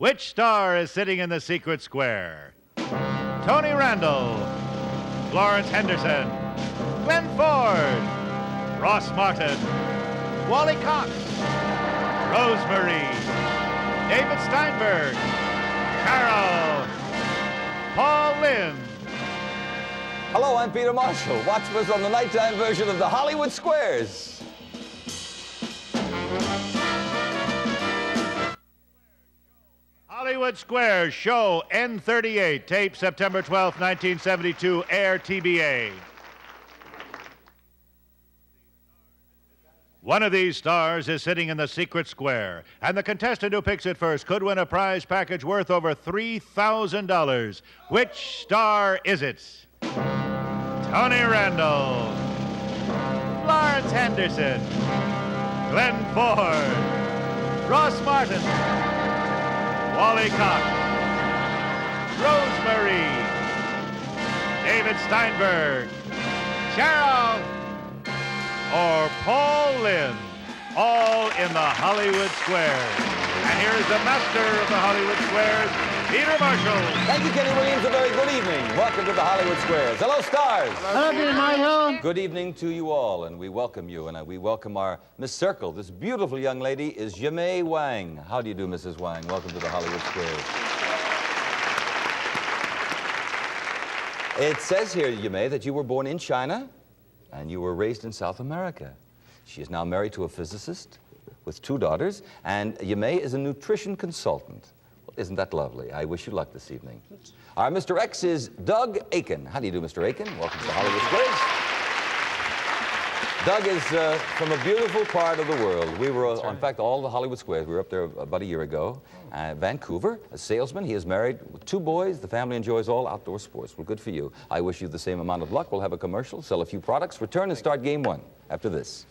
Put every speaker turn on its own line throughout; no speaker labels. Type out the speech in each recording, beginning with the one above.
Which star is sitting in the secret square? Tony Randall, Florence Henderson, Glenn Ford, Ross Martin, Wally Cox, Rosemary, David Steinberg, Carol, Paul Lynde.
Hello, I'm Peter Marshall. Watch us on the nighttime version of the Hollywood Squares.
Hollywood Squares, show N38, tape September 12, 1972, air TBA. One of these stars is sitting in the secret square, and the contestant who picks it first could win a prize package worth over $3,000. Which star is it? Tony Randall, Florence Henderson, Glenn Ford, Ross Martin, Wally Cox, Rosemary, David Steinberg, Cheryl, or Paul Lynde, all in the Hollywood Squares. And here is the master of the Hollywood Squares, Peter Marshall.
Thank you, Kenny Williams. A very good evening. Welcome to the Hollywood Squares. Hello, stars.
Hello, Peter Marshall.
Good evening to you all, and we welcome you, and we welcome our Miss Circle. This beautiful young lady is Jamae Wang. How do you do, Mrs. Wang? Welcome to the Hollywood Squares. It says here, Jamae, that you were born in China, and you were raised in South America. She is now married to a physicist with 2 daughters, and Jamae is a nutrition consultant. Well, isn't that lovely? I wish you luck this evening. Our Mr. X is Doug Aiken. How do you do, Mr. Aiken? Welcome to the Hollywood Squares. Doug is from a beautiful part of the world. We were, in fact, all the Hollywood Squares. We were up there about a year ago. Vancouver, a salesman. He is married with 2 boys. The family enjoys all outdoor sports. Well, good for you. I wish you the same amount of luck. We'll have a commercial, sell a few products, return and start game 1 after this.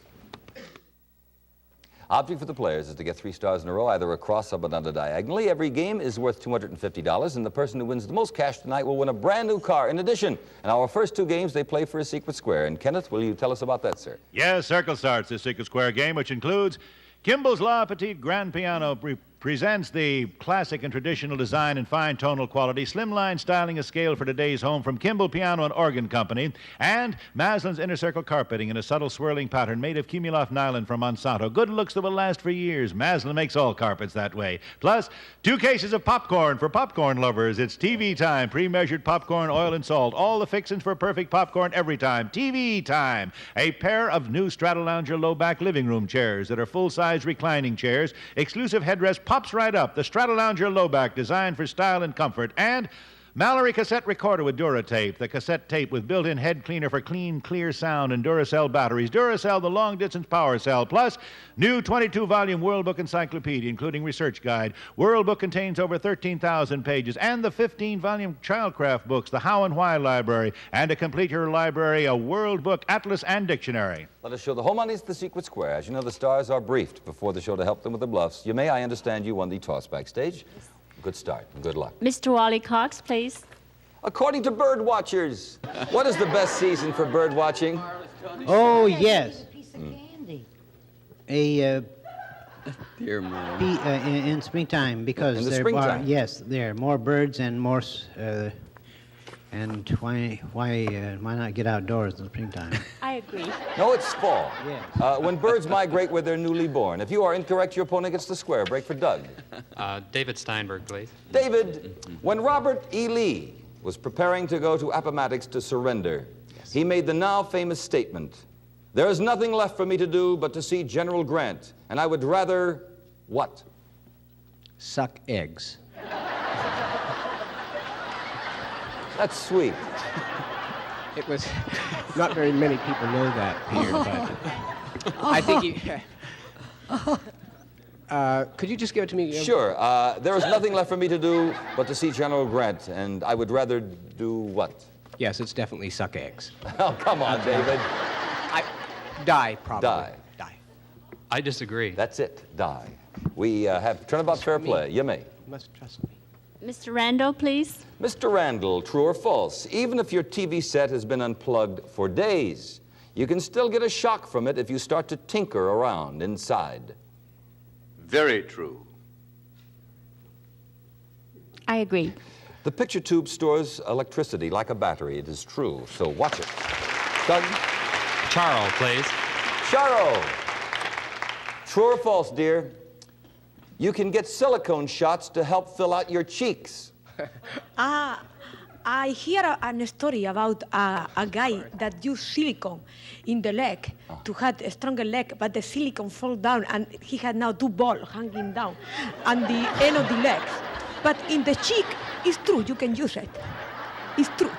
Object for the players is to get 3 stars in a row, either across, up, and under diagonally. Every game is worth $250, and the person who wins the most cash tonight will win a brand new car. In addition, in our first 2 games, they play for a secret square. And Kenneth, will you tell us about that, sir?
Yes, Circle starts the secret square game, which includes Kimball's La Petite Grand Piano presents the classic and traditional design and fine tonal quality, slimline styling a scale for today's home from Kimball Piano and Organ Company, and Maslin's Inner Circle carpeting in a subtle swirling pattern made of Cumuloff nylon from Monsanto. Good looks that will last for years. Maslin makes all carpets that way. Plus, 2 cases of popcorn for popcorn lovers. It's TV time. Pre-measured popcorn, oil, and salt. All the fixings for perfect popcorn every time. TV time. A pair of new Stratolounger low-back living room chairs that are full-size reclining chairs. Exclusive headrest pops right up. The Stratolounger low-back, designed for style and comfort. And Mallory cassette recorder with Duratape, the cassette tape with built-in head cleaner for clean, clear sound, and Duracell batteries. Duracell, the long-distance power cell. Plus, new 22-volume World Book Encyclopedia, including research guide. World Book contains over 13,000 pages, and the 15-volume Childcraft books, the How and Why Library, and to complete your library, a World Book Atlas and Dictionary.
Let us show the home runners the secret square. As you know, the stars are briefed before the show to help them with the bluffs. You may, I understand, you won the toss backstage. Good start and good luck.
Mr. Wally Cox, please.
According to bird watchers, what is the best season for bird watching?
Oh, yes.
Dear man.
In springtime, because
In the
there
springtime?
are, yes, there are more birds and more, and why not get outdoors in the springtime?
I agree.
No, it's fall.
Yes.
When birds migrate where they're newly born. If you are incorrect, your opponent gets the square. Break for Doug.
David Steinberg, please.
David, when Robert E. Lee was preparing to go to Appomattox to surrender, he made the now famous statement, "There is nothing left for me to do but to see General Grant, and I would rather..." What?
Suck eggs.
That's sweet.
It was not very many people know that, Peter, but I think you. Could you just give it to me?
Sure. There is nothing left for me to do but to see General Grant, and I would rather do what?
Yes, it's definitely suck eggs.
Oh, come on, David.
Die, probably.
Die.
I disagree.
That's it. Die. We have turnabout fair play. You may.
You must trust me.
Mr. Randall, please.
Mr. Randall, true or false? Even if your TV set has been unplugged for days, you can still get a shock from it if you start to tinker around inside.
Very true.
I agree.
The picture tube stores electricity like a battery. It is true, so watch it. Doug?
Charles, please.
Charo. True or false, dear? You can get silicone shots to help fill out your cheeks.
I hear a story about a guy that used silicone in the leg to have a stronger leg, but the silicone fall down, and he had now 2 balls hanging down on the end of the legs. But in the cheek, it's true, you can use it. It's true.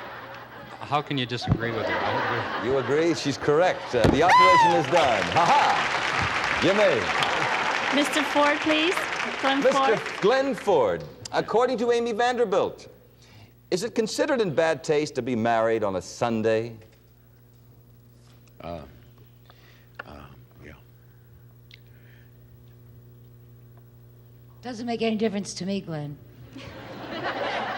How can you disagree with her? I agree.
You agree? She's correct. The operation is done. Ha-ha! You may.
Mr. Ford, please. Glenn
Mr.
Ford.
Glenn Ford, according to Amy Vanderbilt, is it considered in bad taste to be married on a Sunday?
Yeah.
Doesn't make any difference to me, Glenn.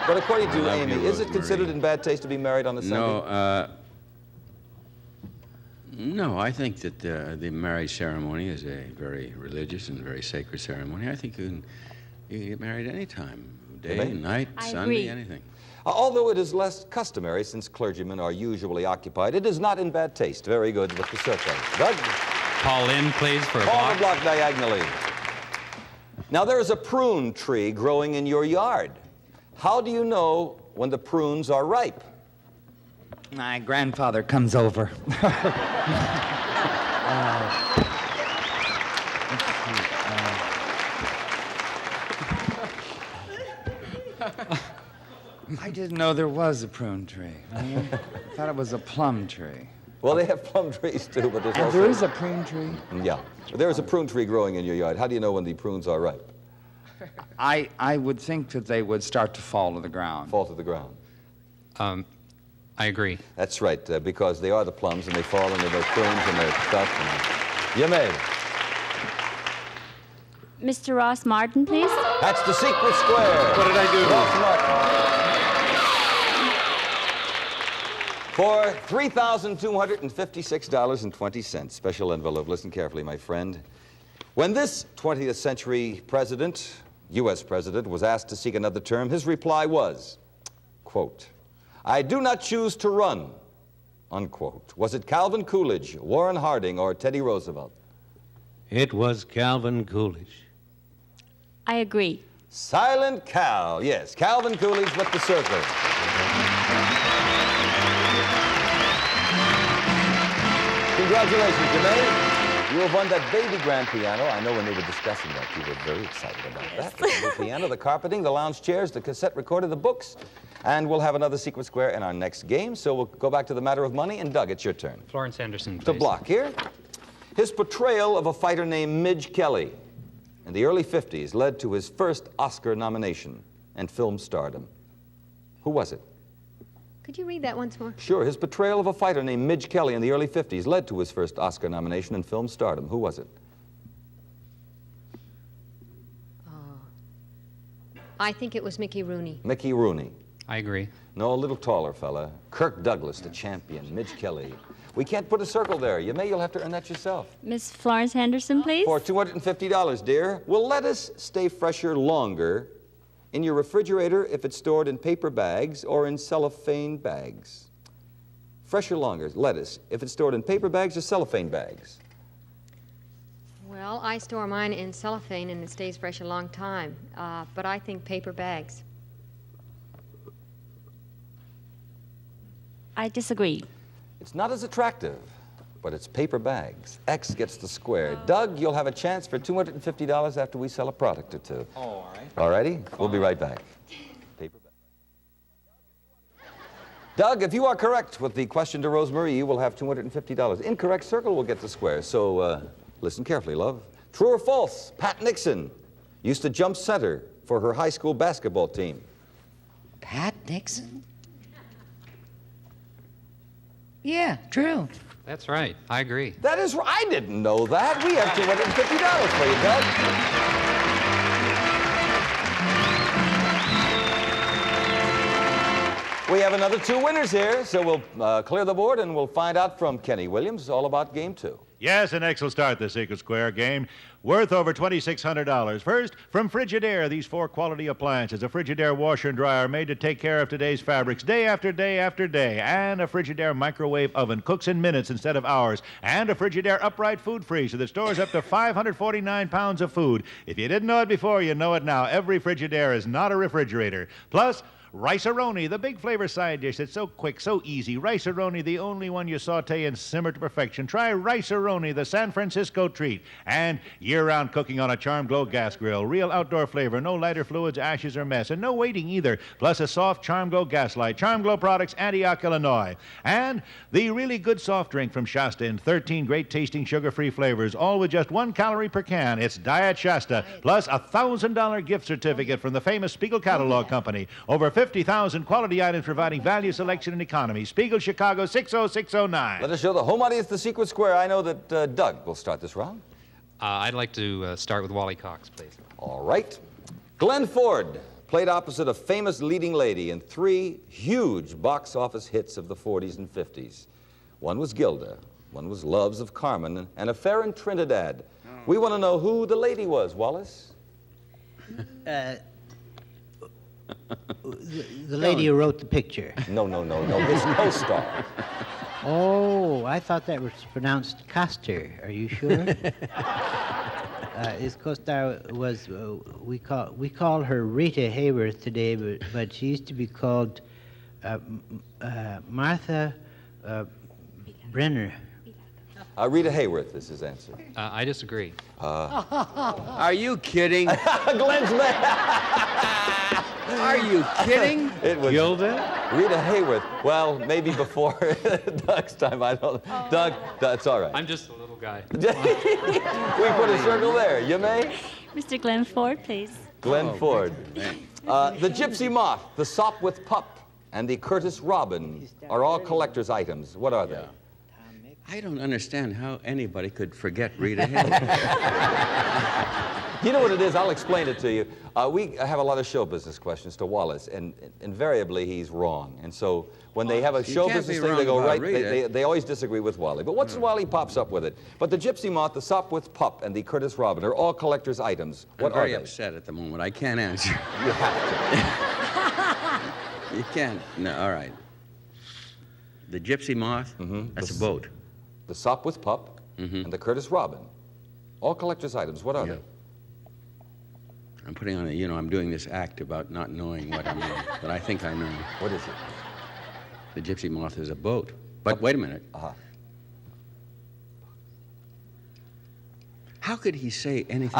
But according to
love
Amy,
you,
is it
Rosemary.
considered in bad taste to be married on a Sunday?
No, I think that the marriage ceremony is a very religious and very sacred ceremony. I think you can get married anytime, day,
may.
night,
I
Sunday,
agree.
anything.
Although it is less customary since clergymen are usually occupied, it is not in bad taste. Very good with the circle. Doug?
Paul in, please, for a
Paul the
block.
block diagonally. Now, there is a prune tree growing in your yard. How do you know when the prunes are ripe?
My grandfather comes over. I didn't know there was a prune tree. I thought it was a plum tree.
Well, they have plum trees too, but there's
And
also...
there is a prune tree?
Yeah. There is a prune tree growing in your yard. How do you know when the prunes are ripe?
I would think that they would start to fall to the ground.
Fall to the ground.
I agree.
That's right, because they are the plums and they fall into those prunes and their stuff. And... You may.
Mr. Ross Martin, please.
That's the secret square.
What did I do?
Ross Martin. For $3,256.20, special envelope. Listen carefully, my friend. When this 20th century president, U.S. president, was asked to seek another term, his reply was, quote, "I do not choose to run," unquote. Was it Calvin Coolidge, Warren Harding, or Teddy Roosevelt?
It was Calvin Coolidge.
I agree.
Silent Cal, yes, Calvin Coolidge with the circle. Congratulations, Jamae. You have won that baby grand piano. I know when they were discussing that, you were very excited about that. The new piano, the carpeting, the lounge chairs, the cassette recorder, the books. And we'll have another secret square in our next game, so we'll go back to the matter of money. And Doug, it's your turn.
Florence Anderson, please.
The block here. His portrayal of a fighter named Midge Kelly in the early 50s led to his first Oscar nomination and film stardom. Who was it?
Could you read that once more?
Sure, his portrayal of a fighter named Midge Kelly in the early 50s led to his first Oscar nomination and film stardom. Who was it?
I think it was Mickey Rooney.
Mickey Rooney.
I agree.
No, a little taller fella. Kirk Douglas, the champion. Midge Kelly. We can't put a circle there. You'll have to earn that yourself.
Miss Florence Henderson, please.
For $250, dear. Will lettuce stay fresher longer in your refrigerator if it's stored in paper bags or in cellophane bags? Fresher longer, lettuce, if it's stored in paper bags or cellophane bags?
Well, I store mine in cellophane and it stays fresh a long time, but I think paper bags.
I disagree.
It's not as attractive, but it's paper bags. X gets the square. Doug, you'll have a chance for $250 after we sell a product or two.
Oh, all right.
All righty? We'll be right back. Paper bag. Doug, if you are correct with the question to Rosemary, you will have $250. Incorrect circle will get the square. So listen carefully, love. True or false? Pat Nixon used to jump center for her high school basketball team.
Pat Nixon? Yeah, true.
That's right. I agree.
That is right. I didn't know that. We have $250 for you, Doug. We have another 2 winners here, so we'll clear the board and we'll find out from Kenny Williams all about game 2.
Yes, and X will start the Secret Square game, worth over $2,600. First, from Frigidaire, these 4 quality appliances. A Frigidaire washer and dryer made to take care of today's fabrics day after day after day. And a Frigidaire microwave oven cooks in minutes instead of hours. And a Frigidaire upright food freezer that stores up to 549 pounds of food. If you didn't know it before, you know it now. Every Frigidaire is not a refrigerator. Plus, Rice-A-Roni, the big flavor side dish that's so quick, so easy. Rice-A-Roni, the only one you saute and simmer to perfection. Try Rice-A-Roni, the San Francisco treat. And year-round cooking on a Charm Glow gas grill. Real outdoor flavor, no lighter fluids, ashes, or mess. And no waiting either. Plus a soft Charm Glow gas light. Charm Glow products, Antioch, Illinois. And the really good soft drink from Shasta in 13 great tasting sugar-free flavors, all with just 1 calorie per can. It's Diet Shasta. Plus a $1,000 gift certificate from the famous Spiegel Catalog Company. Over 50,000 quality items providing value, selection, and economy. Spiegel, Chicago, 60609.
Let us show the home audience the Secret Square. I know that Doug will start this round.
I'd like to start with Wally Cox, please.
All right. Glenn Ford played opposite a famous leading lady in 3 huge box office hits of the 40s and 50s. One was Gilda, one was Loves of Carmen, and Affair in Trinidad. We want to know who the lady was, Wallace.
The lady who wrote the picture.
No, his co-star.
Oh, I thought that was pronounced Coster. Are you sure? His co-star was, we call her Rita Hayworth today, but she used to be called Martha Brenner.
Rita Hayworth is his answer.
I disagree.
Are you kidding?
Glenn's mad.
Are you kidding?
It was
Gilda?
Rita Hayworth. Well, maybe before Doug's time. I don't know. Doug, that's all right.
I'm just a little guy.
We put a circle there. Jamae?
Mr. Glenn Ford, please.
Glenn Ford. The Gypsy Moth, the Sop with Pup, and the Curtis Robin are all collector's items. What are they?
I don't understand how anybody could forget Rita Hayworth.
You know what it is? I'll explain it to you. We have a lot of show business questions to Wallace, and invariably he's wrong. And so when they have a show business thing, they go right. They always disagree with Wally. But once in a while he pops up with it. But the Gypsy Moth, the Sop with Pup, and the Curtis Robin are all collector's items. What
I'm very
are they?
upset at the moment. I can't answer.
You have
You can't. No, all right. The Gypsy Moth, that's a boat.
The Sop with Pup and the Curtis Robin. All collector's items. What are they?
I'm putting on I'm doing this act about not knowing what I know, but I think I know.
What is it?
The Gypsy Moth is a boat. But wait a minute. How could he say anything?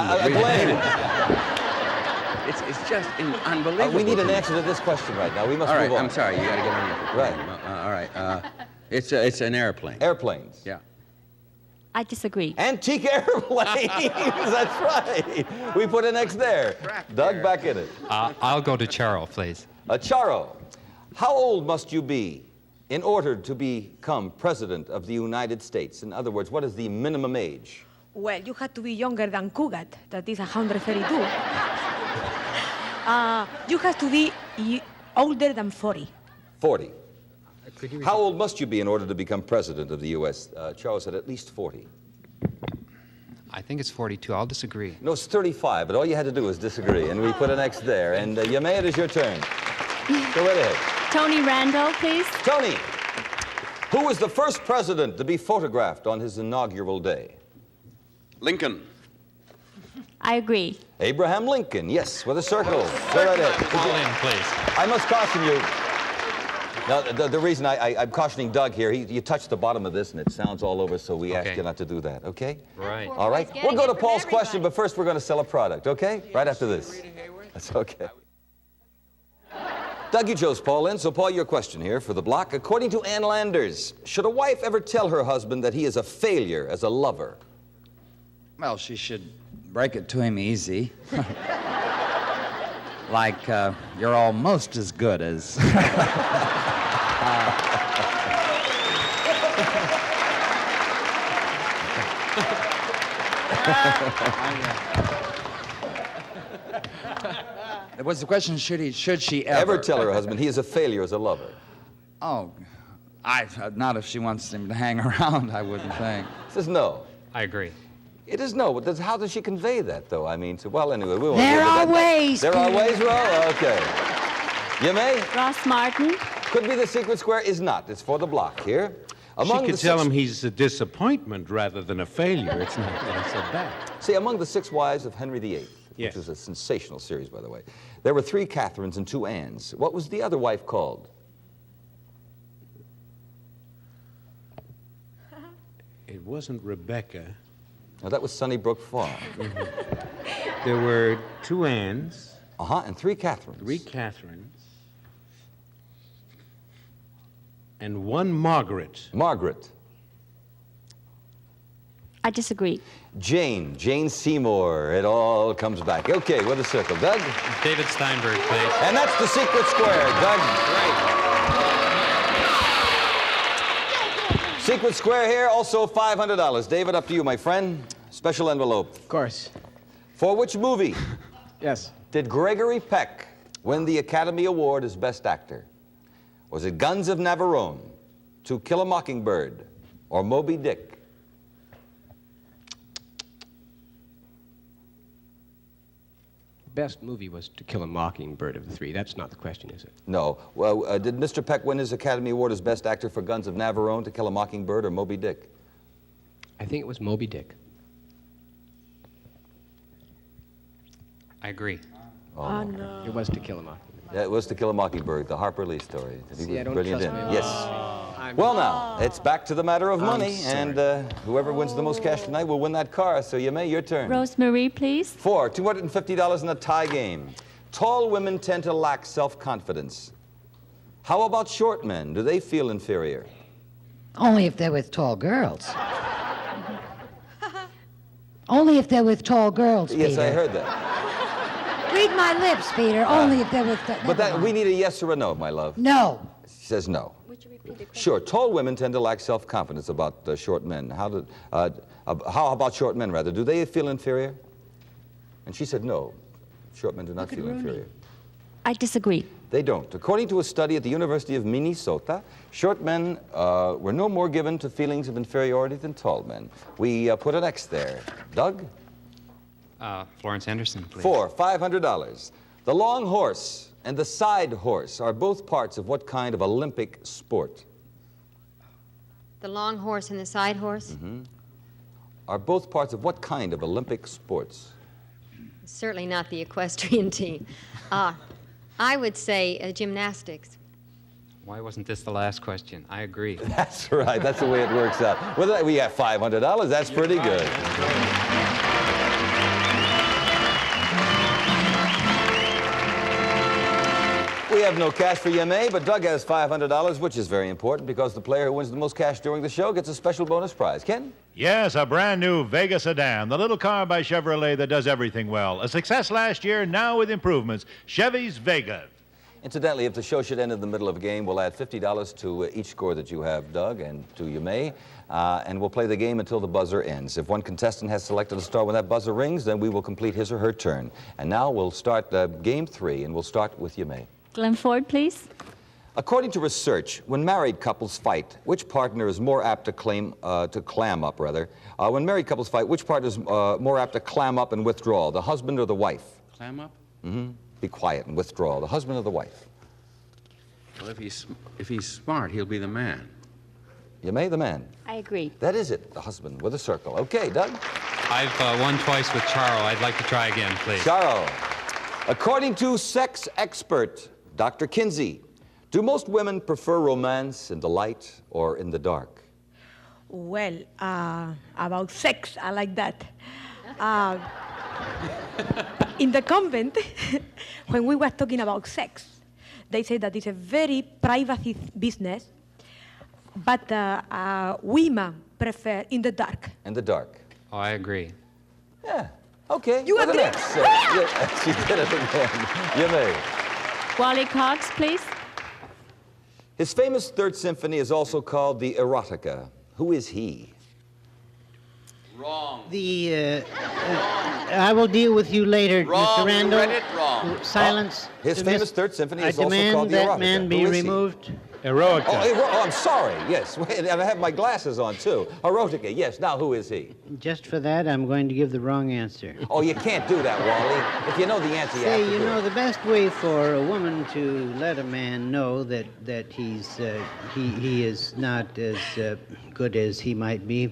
It's just unbelievable.
We need an answer to this question right now. We must
move on.
All right,
I'm sorry. You got to get on your
right.
All right. It's an airplane.
Airplanes.
Yeah.
I disagree.
Antique airplanes. That's right. We put an X there. Doug, back in it.
I'll go to Charo, please.
Charo, how old must you be in order to become president of the United States? In other words, what is the minimum age?
Well, you had to be younger than Cugat, that is 132. You have to be older than 40.
40. How old must you be in order to become president of the U.S.? Charles said at least 40.
I think it's 42. I'll disagree.
No, it's 35, but all you had to do was disagree, and we put an X there. And Jamae, it is your turn. Go right ahead.
Tony Randall, please.
Tony, who was the first president to be photographed on his inaugural day?
Lincoln.
I agree.
Abraham Lincoln, yes, with a circle. Go right ahead.
Call in, please.
I must caution you. Now, the reason I'm cautioning Doug here, you touched the bottom of this and it sounds all over, so we ask you not to do that, okay?
Right.
All right? We'll go to Paul's question, but first we're going to sell a product, okay? Right after this. That's okay. Doug, you chose Paul in, so Paul, your question here for the block. According to Ann Landers, should a wife ever tell her husband that he is a failure as a lover?
Well, she should break it to him easy. Like, you're almost as good as... What's the question? Should she ever
tell her husband he is a failure as a lover?
Oh, not if she wants him to hang around, I wouldn't think.
Says no.
I agree.
It is no. But how does she convey that, though? I mean, well, anyway, we won't
There
get into
are
that.
ways,
There are
Peter.
ways, Ro? Okay. Yamae?
Ross Martin.
Could be the secret square, is not. It's for the block here.
She could tell
six-
him he's a disappointment rather than a failure. It's not so bad.
See, among the 6 wives of Henry VIII,
Yes.
which is a sensational series, by the way, there were 3 Catherines and 2 Annes. What was the other wife called?
It wasn't Rebecca.
No, that was Sunnybrook Farm.
There were 2 Annes,
And 3 Catherines.
3 Catherines, and 1 Margaret.
Margaret.
I disagree.
Jane Seymour. It all comes back. Okay, with a circle. Doug?
David Steinberg, please.
And that's the secret square, Doug. Secret square here, also $500. David, up to you, my friend. Special envelope.
Of course.
For which movie
Yes.
did Gregory Peck win the Academy Award as Best Actor? Was it Guns of Navarone, To Kill a Mockingbird, or Moby Dick?
Best movie was To Kill a Mockingbird of the 3. That's not the question, is it?
No. Well, did Mr. Peck win his Academy Award as Best Actor for Guns of Navarone, To Kill a Mockingbird, or Moby Dick?
I think it was Moby Dick.
I agree.
Oh, no.
It was To Kill a Mockingbird.
Yeah, it was To Kill a Mockingbird, the Harper Lee story. He
See,
was
I don't
brilliant
trust
in it.
my
Yes. Well, now, it's back to the matter of money, and whoever wins the most cash tonight will win that car. So, Yamae, your turn.
Rosemary, please.
4, $250 in a tie game. Tall women tend to lack self-confidence. How about short men? Do they feel inferior?
Only if they're with tall girls. Only if they're with tall girls,
Yes,
Peter.
I heard that.
Read my lips, Peter. Only if they're with...
But that, we need a yes or a no, my love.
No.
She says no. Sure, tall women tend to lack self-confidence about short men. How about short men, rather? Do they feel inferior? And she said no. Short men do not feel inferior.
I disagree.
They don't. According to a study at the University of Minnesota, short men were no more given to feelings of inferiority than tall men. We put an X there. Doug?
Florence Henderson, please.
4, $500. The long horse and the side horse are both parts of what kind of Olympic sport?
The long horse and the side horse?
Are both parts of what kind of Olympic sports?
Certainly not the equestrian team. I would say gymnastics.
Why wasn't this the last question? I agree.
That's right. That's the way it works out. Well, we have $500. That's pretty good. We have no cash for Yamae, but Doug has $500, which is very important because the player who wins the most cash during the show gets a special bonus prize. Ken?
Yes, a brand new Vega sedan, the little car by Chevrolet that does everything well. A success last year, now with improvements. Chevy's Vega.
Incidentally, if the show should end in the middle of a game, we'll add $50 to each score that you have, Doug, and to Yamae, and we'll play the game until the buzzer ends. If one contestant has selected a star when that buzzer rings, then we will complete his or her turn. And now we'll start game 3, and we'll start with Yamae.
Glenn Ford, please.
According to research, when married couples fight, which partner is more apt to clam up? When married couples fight, which partner is more apt to clam up and withdraw, the husband or the wife?
Clam up?
Mm-hmm. Be quiet and withdraw, the husband or the wife?
Well, if he's smart, he'll be the man.
Yamae, the man.
I agree.
That is it, the husband with a circle. Okay, Doug?
I've won twice with Charles. I'd like to try again, please.
Charles. According to sex expert Dr. Kinsey, do most women prefer romance in the light or in the dark?
Well, about sex, I like that. In the convent, when we were talking about sex, they say that it's a very private business, but women prefer in the dark.
In the dark.
Oh, I agree.
Yeah. Okay.
You
with an
agree?
X. Yeah, she did it again. Yamae.
Wally Cox, please.
His famous Third Symphony is also called the Erotica. Who is he?
Wrong.
I will deal with you later,
Wrong.
Mr. Randall.
You read it wrong.
Silence.
His famous Third Symphony is also
demand
called the
that
Erotica.
man be
Who is he?
removed.
Eroica.
Oh, I'm sorry. Yes. Wait, and I have my glasses on, too. Erotica. Yes. Now, who is he?
Just for that, I'm going to give the wrong answer.
Oh, you can't do that, Wally. If you know the answer, you have
Say,
to
you
do
know,
it.
the best way for a woman to let a man know that he is not as good as he might be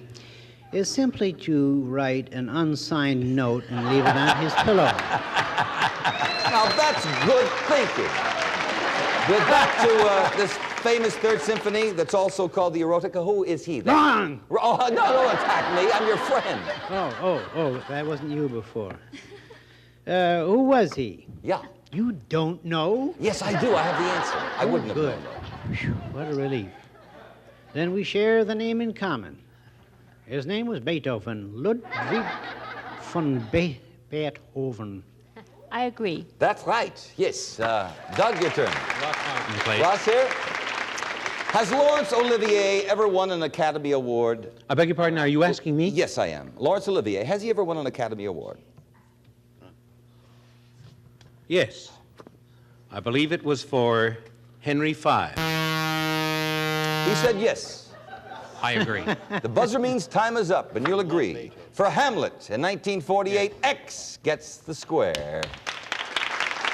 is simply to write an unsigned note and leave it on his pillow.
Now, that's good thinking. We're back to this famous Third Symphony that's also called the Erotica. Who is he?
Wrong!
Oh, no, don't attack me. I'm your friend.
Oh, that wasn't you before. Who was he?
Yeah.
You don't know?
Yes, I do. I have the answer. I wouldn't have
Good.
known that.
Phew, what a relief. Then we share the name in common. His name was Beethoven, Ludwig von Beethoven.
I agree.
That's right. Yes. Doug, your turn.
Please.
Ross here. Has Laurence Olivier ever won an Academy Award?
I beg your pardon, are you asking me?
Yes, I am. Laurence Olivier, has he ever won an Academy Award?
Yes. I believe it was for Henry V.
He said yes.
I agree.
The buzzer means time is up, and you'll agree. For Hamlet in 1948, X gets the square.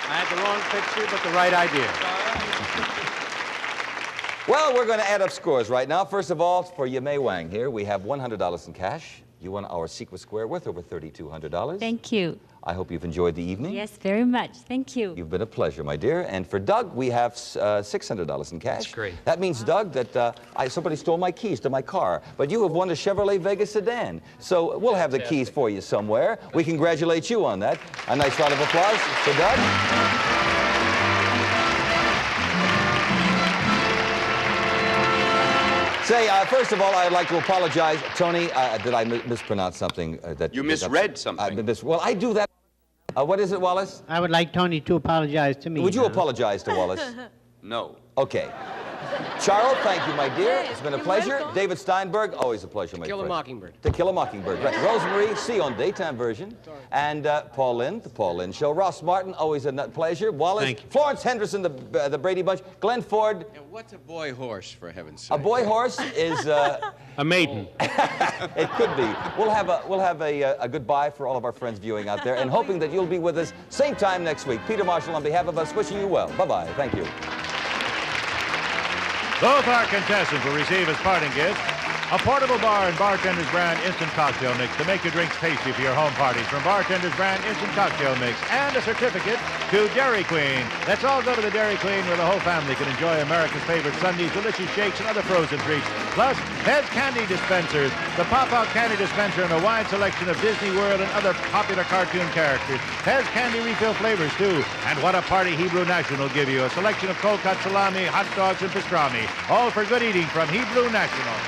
I had the wrong picture, but the right idea.
Well, we're going to add up scores right now. First of all, for Yamei Wang here, we have $100 in cash. You won our secret square worth over $3,200.
Thank you.
I hope you've enjoyed the evening.
Yes, very much. Thank you.
You've been a pleasure, my dear. And for Doug, we have $600 in cash.
That's great.
That means, Doug, that somebody stole my keys to my car. But you have won a Chevrolet Vega sedan. So we'll have the keys for you somewhere. We congratulate you on that. A nice round of applause for Doug. Say, first of all, I'd like to apologize. Tony, did I mispronounce something?
You misread something.
Well, I do that. What is it, Wallace?
I would like Tony to apologize to me.
Would you
now.
apologize to Wallace?
No.
Okay. Charles, thank you, my dear. It's been a
You're
pleasure.
welcome.
David Steinberg, always a pleasure, my friend.
Kill a Mockingbird.
To Kill a Mockingbird. Right. Rosemary, see you on daytime version. And Paul Lynn, the Paul Lynn Show. Ross Martin, always a pleasure. Wallace,
Thank you.
Florence Henderson, the Brady Bunch. Glenn Ford.
And what's a boy horse, for heaven's sake?
A boy horse is.
A maiden.
It could be. We'll have a goodbye for all of our friends viewing out there, and hoping that you'll be with us same time next week. Peter Marshall, on behalf of us, wishing you well. Bye-bye. Thank you.
Both our contestants will receive as parting gifts a portable bar and Bartender's Brand Instant Cocktail Mix to make your drinks tasty for your home parties from Bartender's Brand Instant Cocktail Mix, and a certificate to Dairy Queen. Let's all go to the Dairy Queen where the whole family can enjoy America's favorite sundaes, delicious shakes, and other frozen treats. Plus, Pez Candy Dispensers, the pop-out candy dispenser and a wide selection of Disney World and other popular cartoon characters. Pez Candy refill flavors, too. And what a party Hebrew National will give you. A selection of cold cut salami, hot dogs, and pastrami. All for good eating from Hebrew National.